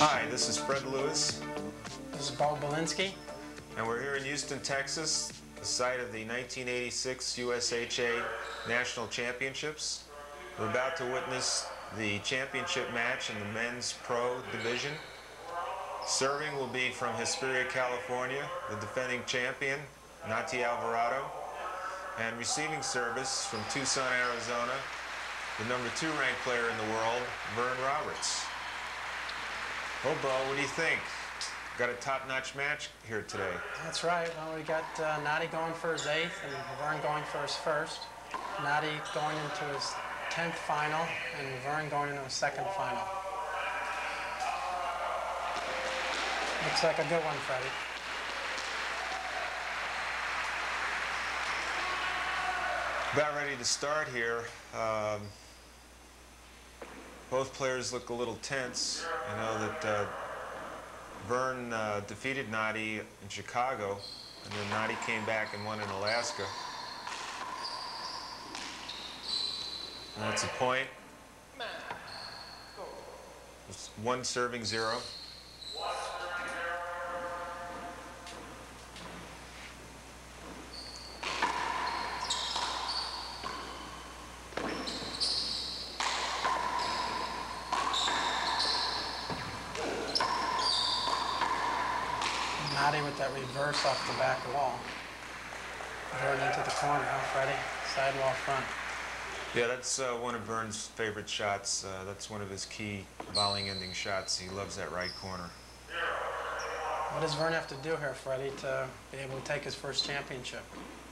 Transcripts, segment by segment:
Hi, this is Fred Lewis. This is Bo Belinsky. And we're here in Houston, Texas, the site of the 1986 USHA National Championships. We're about to witness the championship match in the men's pro division. Serving will be from Hesperia, California, the defending champion, Nationals Alvarado. And receiving service from Tucson, Arizona, the #2 ranked player in the world, Vern Roberts. Well, Bo, what do you think? Got a top-notch match here today. That's right. Well, we got Nadi going for his 8th and Vern going for his 1st. Nadi going into his 10th final and Vern going into his 2nd final. Looks like a good one, Freddie. About ready to start here. Both players look a little tense. I know that Vern defeated Nadi in Chicago, and then Nadi came back and won in Alaska. And that's a point. It's 1 serving 0. Nadi with that reverse off the back wall. Vern into the corner, huh, Freddie? Sidewall front. Yeah, that's one of Vern's favorite shots. That's one of his key volleying ending shots. He loves that right corner. What does Vern have to do here, Freddie, to be able to take his first championship?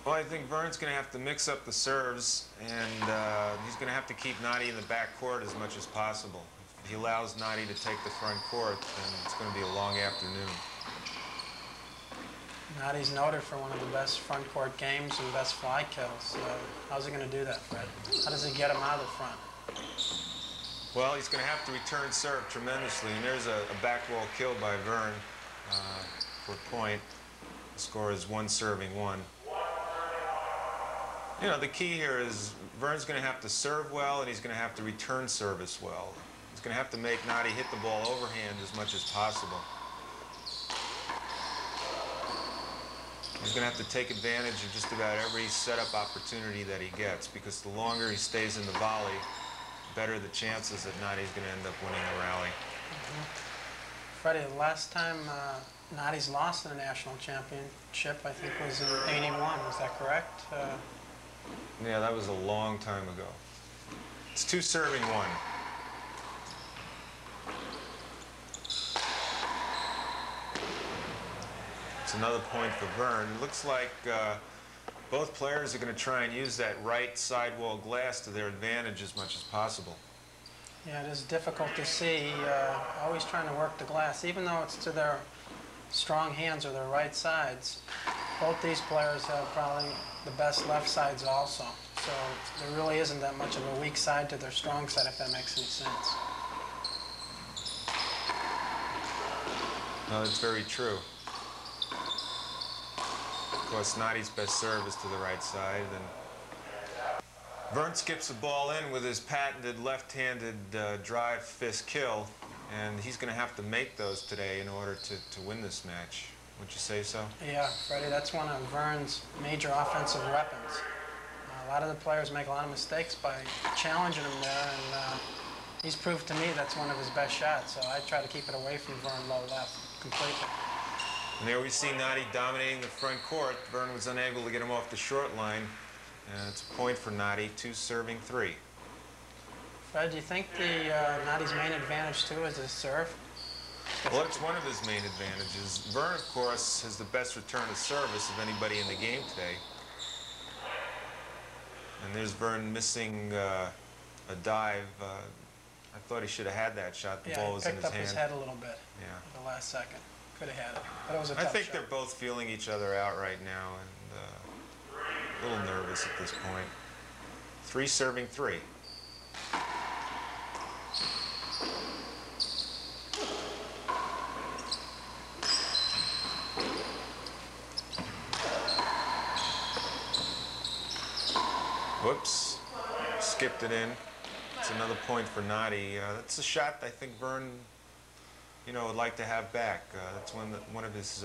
Well, I think Vern's going to have to mix up the serves, and he's going to have to keep Nadi in the back court as much as possible. If he allows Nadi to take the front court, then it's going to be a long afternoon. Nadi's noted for one of the best front court games and best fly kills. How's he going to do that, Fred? How does he get him out of the front? Well, he's going to have to return serve tremendously, and there's a back wall kill by Vern for a point. The score is 1 serving 1. You know, the key here is Vern's going to have to serve well, and he's going to have to return service well. He's going to have to make Nadi hit the ball overhand as much as possible. He's going to have to take advantage of just about every setup opportunity that he gets, because the longer he stays in the volley, the better the chances that Nadi's going to end up winning the rally. Freddie, the last time Nadi's lost in a national championship, I think, was in '81. Is that correct? Yeah, that was a long time ago. It's 2 serving 1. It's another point for Vern. It looks like both players are going to try and use that right sidewall glass to their advantage as much as possible. Yeah, it is difficult to see. Always trying to work the glass, even though it's to their strong hands or their right sides. Both these players have probably the best left sides also. So there really isn't that much of a weak side to their strong side, if that makes any sense. No, that's very true. Of course, Nadi's best serve is to the right side. And Vern skips the ball in with his patented left-handed drive fist kill, and he's going to have to make those today in order to win this match. Would you say so? Yeah, Freddie, that's one of Vern's major offensive weapons. A lot of the players make a lot of mistakes by challenging him there, and he's proved to me that's one of his best shots. So I try to keep it away from Vern low left completely. And there we see Nadi dominating the front court. Vern was unable to get him off the short line. And it's a point for Nadi, 2 serving 3. Fred, do you think Nadi's main advantage, too, is his serve? Well, it's one of his main advantages. Vern, of course, has the best return of service of anybody in the game today. And there's Vern missing a dive. I thought he should have had that shot. The ball was in his hand. He picked up his head a little bit at the last second. Could have had it. But it was a tough I think shot. they're both feeling each other out right now and a little nervous at this point. 3 serving 3. Whoops, skipped it in. It's another point for Noddy. That's a shot I think Vern, would like to have back. That's one of his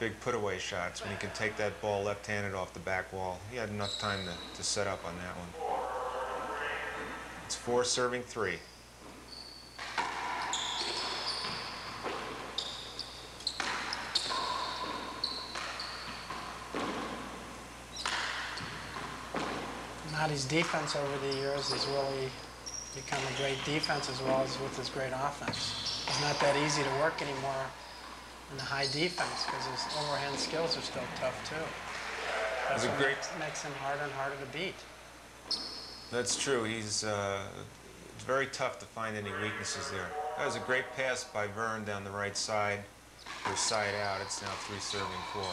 big put-away shots, when he can take that ball left-handed off the back wall. He had enough time to set up on that one. It's 4 serving 3. Noddy's defense over the years has really become a great defense as well as with his great offense. It's not that easy to work anymore in the high defense because his overhand skills are still tough too. That's what makes him harder and harder to beat. That's true. It's very tough to find any weaknesses there. That was a great pass by Vern down the right side for a side out. It's now 3 serving 4.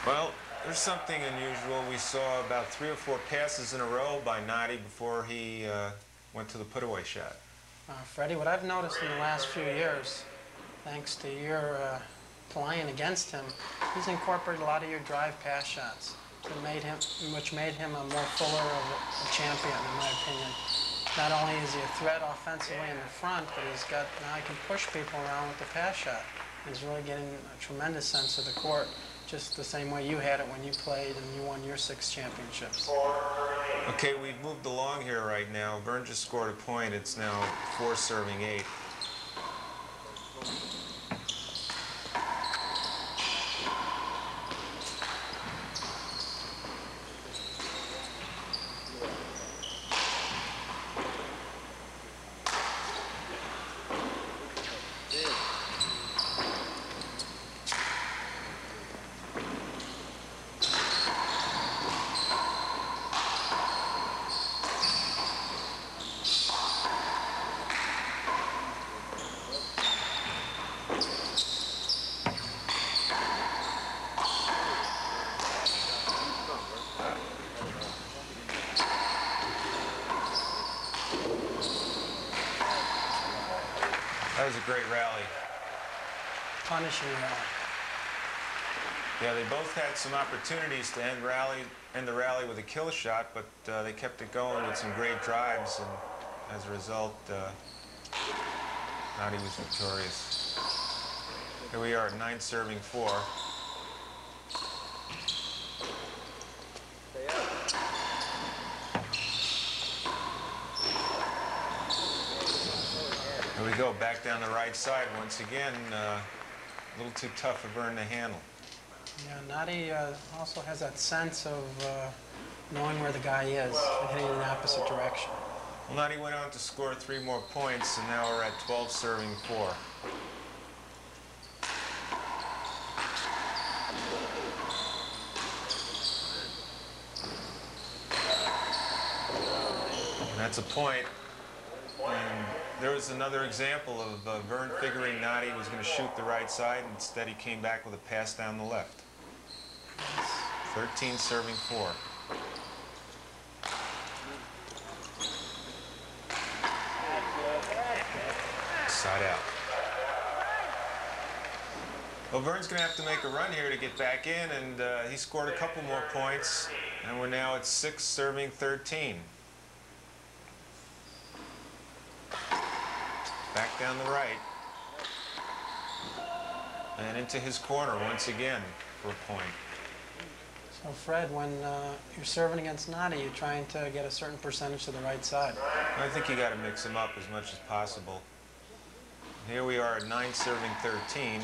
Well, there's something unusual. We saw about 3 or 4 passes in a row by Noddy before he went to the put-away shot. Freddie, what I've noticed in the last few years, thanks to your playing against him, he's incorporated a lot of your drive pass shots, which made him a more fuller of a champion, in my opinion. Not only is he a threat offensively in the front, but now he can push people around with the pass shot. He's really getting a tremendous sense of the court, just the same way you had it when you played and you won your 6 championships. Okay, we've moved along here right now. Vern just scored a point. It's now 4 serving 8. That was a great rally. Punishing rally. Yeah, they both had some opportunities to end the rally with a kill shot, but they kept it going with some great drives, and as a result, Noddy was victorious. Here we are at 9 serving 4. Here we go, back down the right side once again. A little too tough for Vern to handle. Yeah, Noddy also has that sense of knowing where the guy is and hitting in the opposite direction. Well, Noddy went on to score 3 more points, and now we're at 12 serving 4. And that's a point. And there was another example of Vern figuring Noddy was going to shoot the right side. Instead, he came back with a pass down the left. 13 serving 4. Side out. Well, Vern's going to have to make a run here to get back in, and he scored a couple more points, and we're now at 6 serving 13. Back down the right. And into his corner once again for a point. So Fred, when you're serving against Noddy, you're trying to get a certain percentage to the right side. I think you got to mix him up as much as possible. Here we are at 9 serving 13.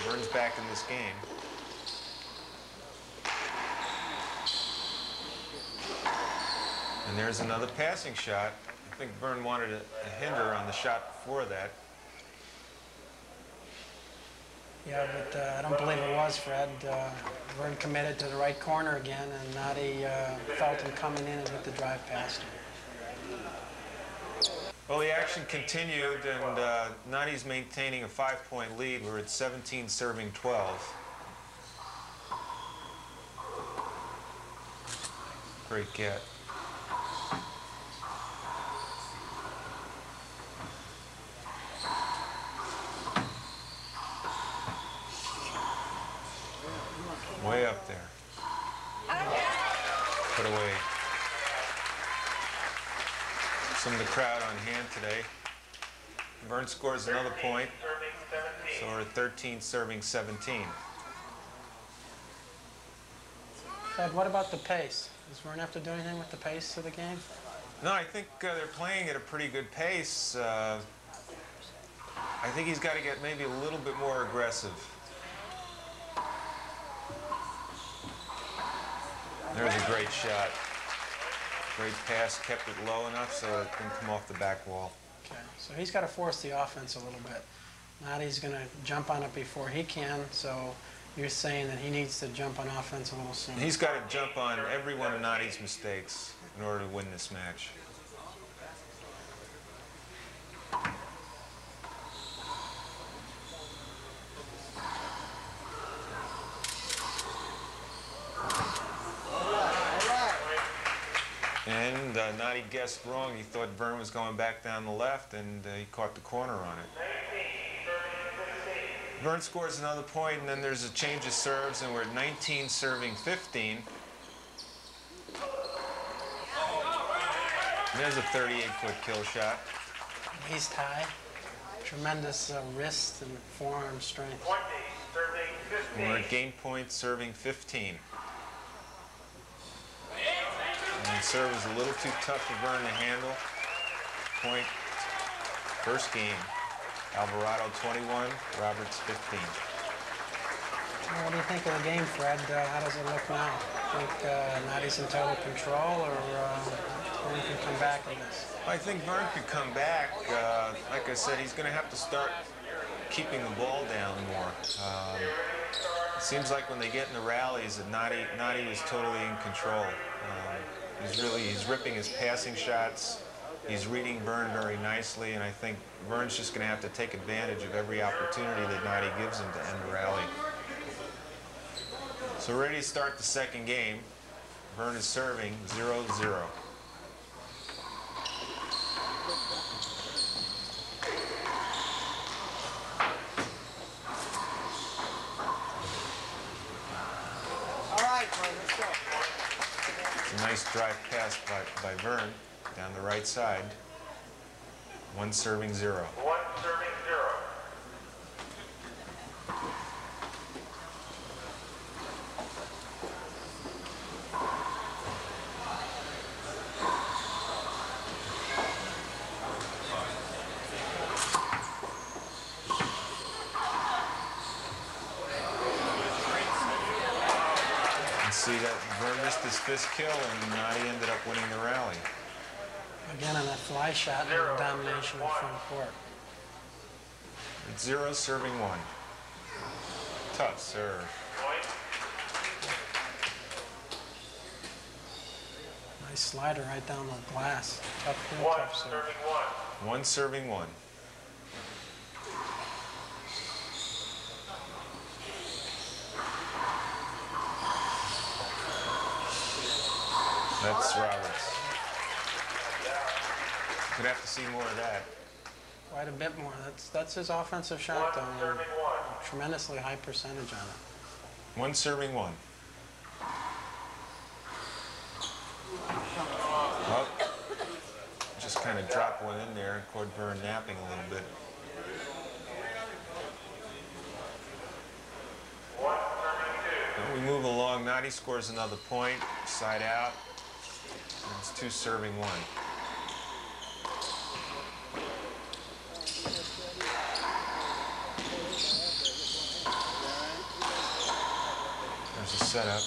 Vern's back in this game. And there's another passing shot. I think Vern wanted a hinder on the shot before that. Yeah, but I don't believe it was, Fred. Vern committed to the right corner again, and Noddy felt him coming in and hit the drive past him. Well, the action continued, and Noddy's maintaining a 5-point lead. We're at 17 serving 12. Great get. Way up there. Put away. Some of the crowd on hand today. Vern scores another point, so we're at 13 serving 17. Fred, what about the pace? Does Vern have to do anything with the pace of the game? No, I think they're playing at a pretty good pace. I think he's got to get maybe a little bit more aggressive. There's a great shot. Great pass, kept it low enough so it didn't come off the back wall. Okay, so he's got to force the offense a little bit. Noddy's going to jump on it before he can, so you're saying that he needs to jump on offense a little sooner. He's got to jump on every one of Noddy's mistakes in order to win this match. And Noddy guessed wrong. He thought Vern was going back down the left, and he caught the corner on it. Vern scores another point, and then there's a change of serves, and we're at 19 serving 15. And there's a 38-foot kill shot. Waist high, tremendous wrist and forearm strength. And we're at game point serving 15. And the serve was a little too tough for Vern to handle. Point, first game. Alvarado 21, Roberts 15. Well, what do you think of the game, Fred? How does it look now? Think Noddy's in total control, or Vern can come back in this? I think Vern could come back. Like I said, he's going to have to start keeping the ball down more. It seems like when they get in the rallies that Noddy was totally in control. He's ripping his passing shots. He's reading Vern very nicely, and I think Vern's just going to have to take advantage of every opportunity that Noddy gives him to end the rally. So ready to start the second game. Vern is serving 0-0. It's a nice drive pass by Vern down the right side. 1 serving 0. 1 serving 0. See that Vern missed his fifth kill, and Noddy ended up winning the rally. Again on that fly shot and the domination of front court. It's 0 serving 1. Tough serve. Nice slider right down the glass. Tough kill, 1 tough serve. serving 1. 1 serving 1. That's Roberts. Could have to see more of that. Quite a bit more. That's his offensive shot, 1 though. serving 1. Tremendously high percentage on it. 1 serving 1. Well, just kind of dropped one in there and caught Vern napping a little bit. 1 serving 2. We move along. Noddy scores another point. Side out. And it's 2 serving 1. There's a setup.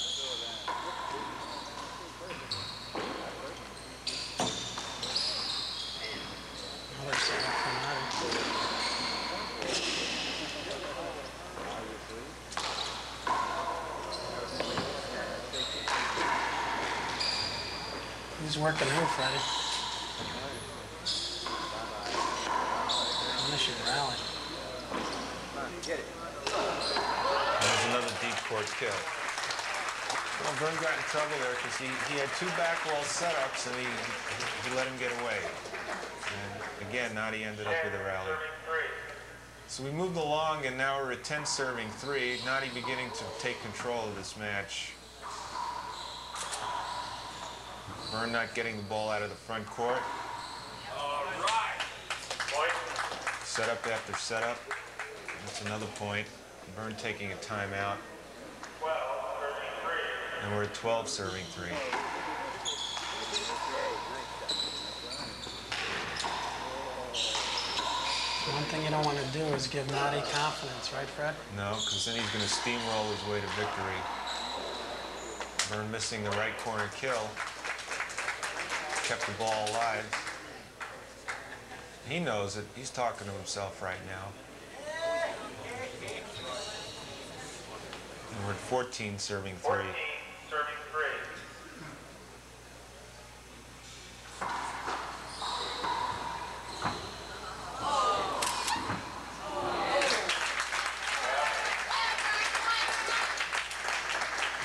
Another setup for Noddy. Who's working who, Freddie? Finishing rally. There's another deep court kill. Well, Vern got in trouble there because he had 2 back wall setups and he let him get away. And again, Nadi ended up with a rally. So we moved along and now we're at 10 serving 3. Nadi beginning to take control of this match. Vern not getting the ball out of the front court. Setup after setup. That's another point. Vern taking a timeout. And we're at 12 serving 3. One thing you don't want to do is give Nadi confidence, right, Fred? No, because then he's going to steamroll his way to victory. Vern missing the right corner kill. Kept the ball alive. He knows it. He's talking to himself right now. And we're at 14 serving 3. 14 serving 3.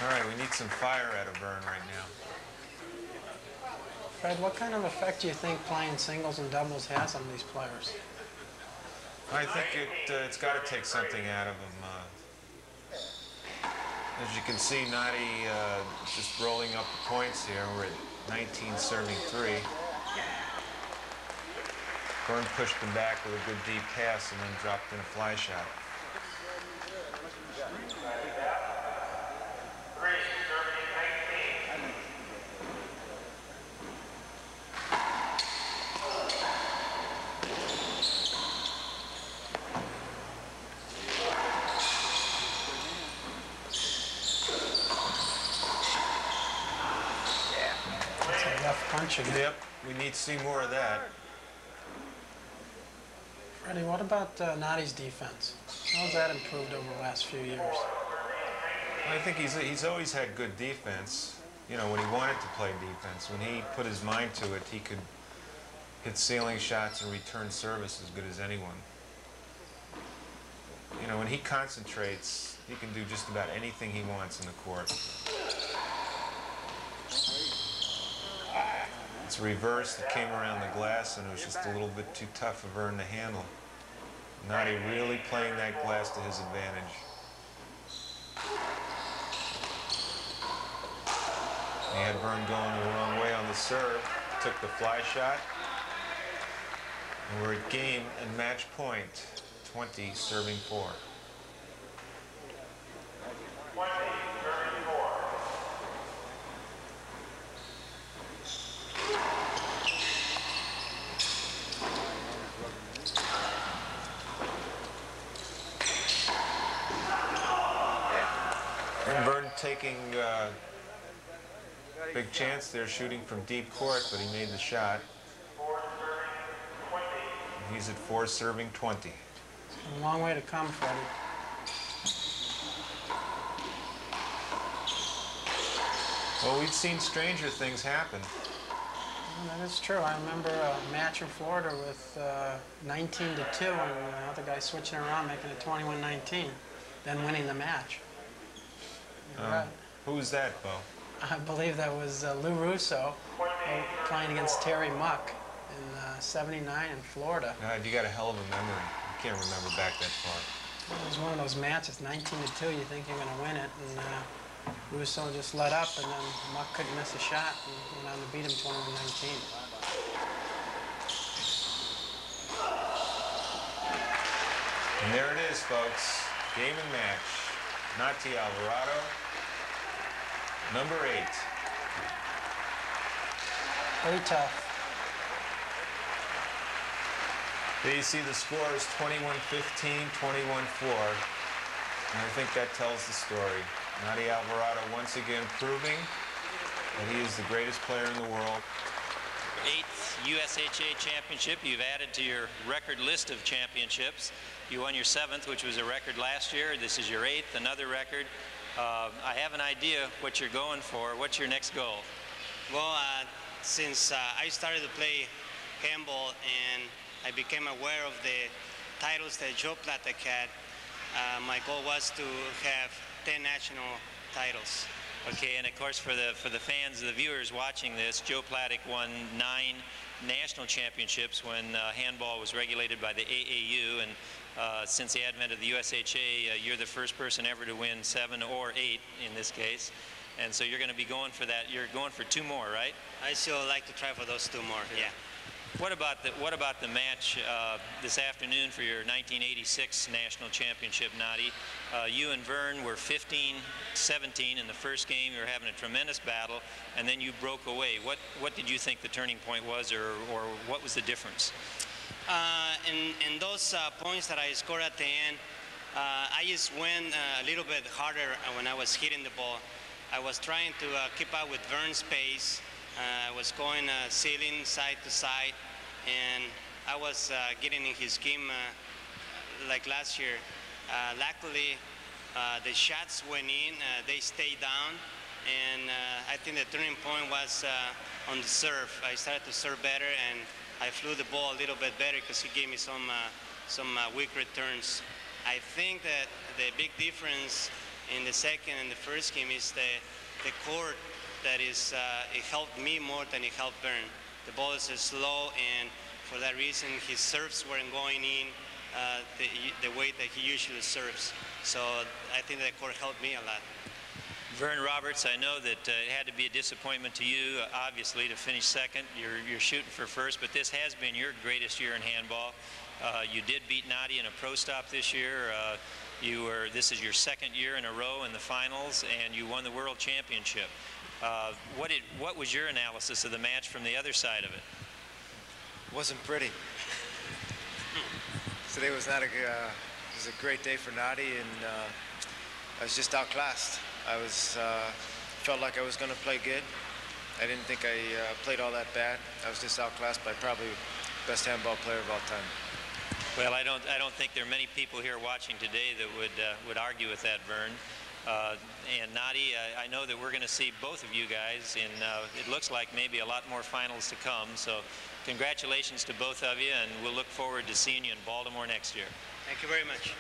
All right, we need some fire out of Vern right now. Fred, what kind of effect do you think playing singles and doubles has on these players? I think it's got to take something out of him. As you can see, Nadi just rolling up the points here. We're at 19 serving 3. Vern pushed him back with a good deep pass and then dropped in a fly shot. 3 serving 19. It's a rough punch again. Yep, we need to see more of that. Freddie, what about Nadi's defense? How's that improved over the last few years? I think he's always had good defense. You know, when he wanted to play defense, when he put his mind to it, he could hit ceiling shots and return service as good as anyone. You know, when he concentrates, he can do just about anything he wants in the court. It's reversed. It came around the glass, and it was just a little bit too tough for Vern to handle. Nadi really playing that glass to his advantage. He had Vern going the wrong way on the serve. Took the fly shot. And we're at game and match point. 20 serving 4. 20 serving 4. And Vern taking big chance there, shooting from deep court, but he made the shot. 4 serving 20. He's at 4 serving 20. A long way to come, Freddie. Well, we've seen stranger things happen. Well, that is true. I remember a match in Florida with 19-2, and the other guy switching around, making it 21-19, then winning the match. You're right. Who was that, Bo? I believe that was Lou Russo playing against Terry Muck in '79 in Florida. God, you got a hell of a memory. I can't remember back that far. It was one of those matches, 19-2. You think you're going to win it, and Russo just let up, and then Muck couldn't miss a shot, and went on to beat him 21-19. And there it is, folks. Game and match. Nati Alvarado, number 8. Pretty tough. There you see the score is 21-15, 21-4. And I think that tells the story. Nati Alvarado once again proving that he is the greatest player in the world. 8th USHA championship. You've added to your record list of championships. You won your 7th, which was a record last year. This is your 8th, another record. I have an idea what you're going for. What's your next goal? Well, since I started to play handball and I became aware of the titles that Joe Platek had, my goal was to have 10 national titles. Okay, and of course for the fans, the viewers watching this, Joe Platek won 9 national championships when handball was regulated by the AAU, and since the advent of the USHA, you're the first person ever to win 7 or 8 in this case. And so you're going to be going for that. You're going for 2 more, right? I still like to try for those 2 more. Yeah. What about the match this afternoon for your 1986 national championship, Nadi? You and Vern were 15-17 in the first game. You were having a tremendous battle, and then you broke away. What did you think the turning point was, or what was the difference? In those points that I scored at the end, I just went a little bit harder when I was hitting the ball. I was trying to keep up with Vern's pace. I was going ceiling side to side, and I was getting in his game like last year. Luckily, the shots went in, they stayed down, and I think the turning point was on the serve. I started to serve better, and I flew the ball a little bit better because he gave me some weak returns. I think that the big difference in the second and the first game is the court. That is, it helped me more than it helped Vern. The ball is slow, and for that reason, his serves weren't going in the way that he usually serves. So I think that court helped me a lot. Vern Roberts, I know that it had to be a disappointment to you, obviously, to finish second. You're shooting for first, but this has been your greatest year in handball. You did beat Nadi in a pro stop this year. This is your second year in a row in the finals, and you won the world championship. What was your analysis of the match from the other side of it? It wasn't pretty. Today was not it was a great day for Nadi, and I was just outclassed. I felt like I was going to play good. I didn't think I played all that bad. I was just outclassed by probably the best handball player of all time. Well, I don't think there are many people here watching today that would argue with that, Vern. And Nadi, I know that we're going to see both of you guys in, it looks like maybe a lot more finals to come. So congratulations to both of you, and we'll look forward to seeing you in Baltimore next year. Thank you very much.